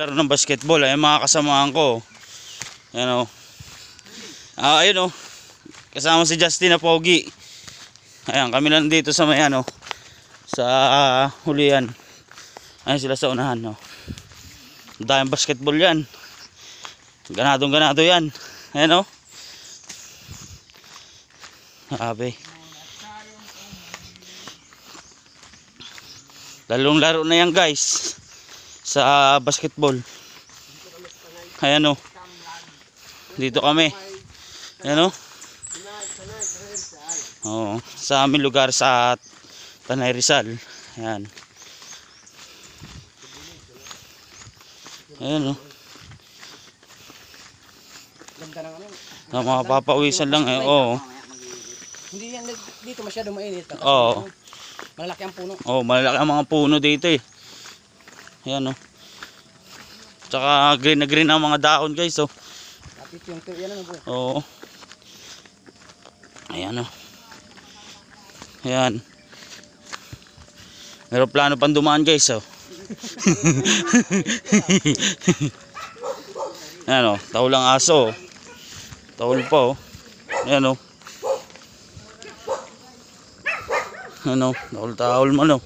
Laro ng basketball ay mga kasamahan ko. Ayan o. Ayun o. Kasama si Justin na pogi. Ayan, kami lang dito sa may ano, sa hulihan. Ayun sila sa unahan no. Dahil basketball yan. Ganadong ganado yan. Ayan o. Grabe. Lalong laro na yan guys. Sa basketball. Ayan o. Dito kami. Ayan o. Oo, sa aming lugar sa Tanay Rizal. Ayan. Ayan o. Na mga papawisan lang eh. Oo. Hindi yan dito masyado mainit. Oo. Malalaki ang puno. Oo, malalaki ang mga puno dito eh. Ayan o. Tsaka green na green ang mga daon guys oh. Kapit yung yan ano po. Oo. Ayan o. Ayan. Meron plano pang dumaan guys oh. Ayan o. Tahol ang aso oh. Tahol pa oh. Ayan o. Ano, tahol man oh.